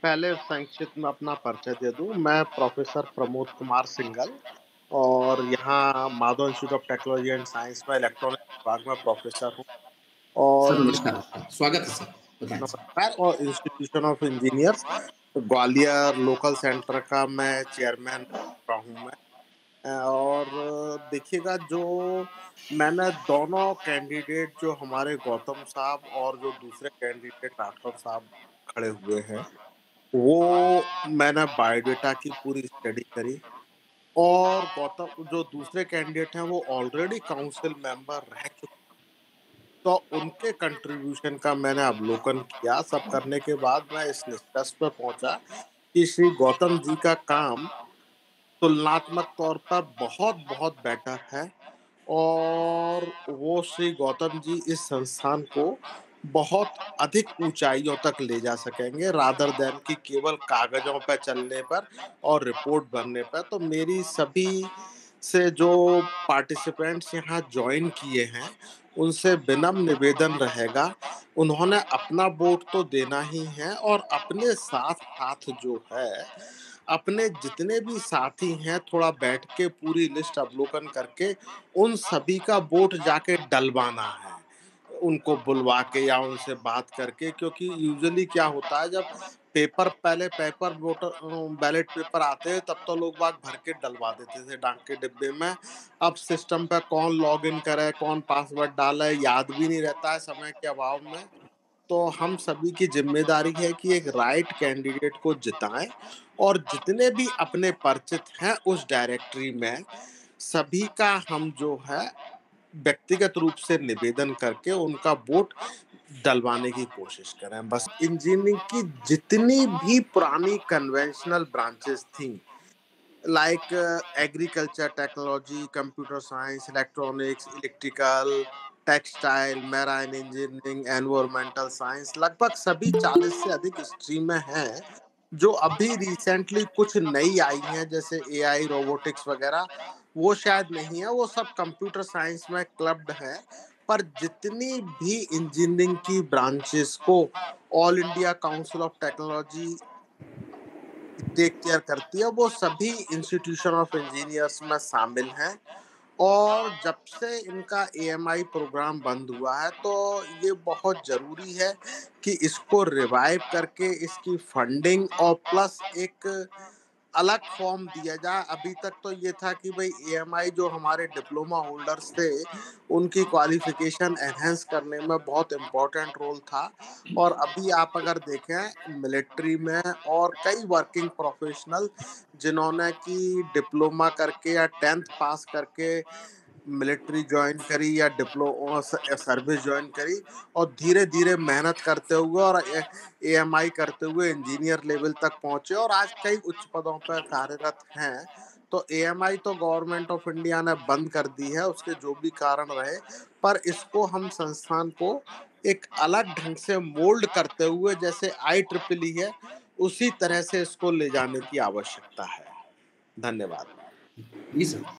पहले संक्षिप्त में अपना परिचय दे दूँ, मैं प्रोफ़ेसर प्रमोद कुमार सिंघल और यहाँ Madhav institute of technology and science में इलेक्ट्रॉनिक्स विभाग में प्रोफ़ेसर हूँ सर और नमस्कार आपका, स्वागत है सर, बताएँ सर। नमस्कार और institution of engineers Gwalior local centre का मैं चेयरमैन रहा हूँ मैं। और देखिएगा जो मैंने दोनों कैंडिडेट जो हमारे गौतम साहब और जो दूसरे कैंडिडेट राठौर साहब खड़े हुए हैं, वो मैंने बायोडाटा की पूरी स्टडी करी और गौतम जो दूसरे कैंडिडेट हैं वो ऑलरेडी काउंसिल मेंबर रह चुके, तो उनके कंट्रीब्यूशन का मैंने अवलोकन किया। सब करने के बाद मैं इस निष्कर्ष पे पहुंचा कि श्री गौतम जी का काम तुलनात्मक तौर पर बहुत-बहुत बेटर है और वो श्री गौतम जी इस संस्थान को बहुत अधिक ऊँचाइयों तक ले जा सकेंगे रादर दैन कि केवल कागज़ों पे चलने पर और रिपोर्ट बनने पर। तो मेरी सभी से जो पार्टिसिपेंट्स यहाँ जॉइन किए हैं, उनसे विनम्र निवेदन रहेगा, उन्होंने अपना वोट तो देना ही है और अपने साथ-साथ जो है अपने जितने भी साथी हैं थोड़ा बैठ के पूरी लिस्ट अवलोकन करके उन सभी का वोट जाके डलवाना है। उनको बुलवा के या उनसे बात करके, क्योंकि यूजुअली क्या होता है जब पेपर बैलेट पेपर आते हैं तब तो लोग बाग भर के डलवा देते थे डाक के डिब्बे में। अब सिस्टम पे कौन लॉगिन करे, कौन पासवर्ड डाले याद भी नहीं रहता है समय के अभाव में। तो हम सभी की ज़िम्मेदारी है कि एक राइट कैंडिडेट को जिताएँ और जितने भी अपने परिचित हैं उस डायरेक्टरी में, सभी का हम जो है व्यक्तिगत रूप से निवेदन करके उनका वोट डलवाने की कोशिश करें। बस इंजीनियरिंग की जितनी भी पुरानी कन्वेंशनल ब्रांचेज़ थीं, like agriculture technology, computer science, electronics, electrical, textile, marine engineering, environmental science, लगभग सभी 40 से अधिक स्ट्रीमें हैं, जो अभी रिसेंटली कुछ नई आई हैं जैसे एआई, रोबोटिक्स वगैरह, वो शायद नहीं है, वो सब कंप्यूटर साइंस में क्लब्ड हैं। पर जितनी भी इंजीनियरिंग की ब्रांचेस को all India council of technology tech care करती है, वो सभी इंस्टीट्यूशन ऑफ इंजीनियर्स में शामिल हैं और जब से इनका एएमआई प्रोग्राम बंद हुआ है, तो ये बहुत ज़रूरी है कि इसको रिवाइव करके इसकी फंडिंग और प्लस एक अलग फॉर्म दिया जाए। अभी तक तो ये था कि भई एएमआई जो हमारे डिप्लोमा होल्डर्स थे, उनकी क्वालिफ़िकेशन एनहांस करने में बहुत इम्पोर्टेंट रोल था और अभी आप अगर देखें मिलिट्री में और कई वर्किंग प्रोफ़ेशनल जिन्होंने कि डिप्लोमा करके या 10th पास करके मिलिट्री जॉइन करी या सर्विस जॉइन करी और धीरे-धीरे मेहनत करते हुए और एएमआई करते हुए इंजीनियर लेवल तक पहुँचे और आज कई उच्च पदों पर कार्यरत हैं। तो एएमआई तो गवर्नमेंट ऑफ इंडिया ने बंद कर दी है, उसके जो भी कारण रहे, पर इसको हम संस्थान को एक अलग ढंग से मोल्ड करते हुए जैसे IEEE है, उसी तरह से इसको ले जाने की आवश्यकता है। धन्यवाद। जी सर।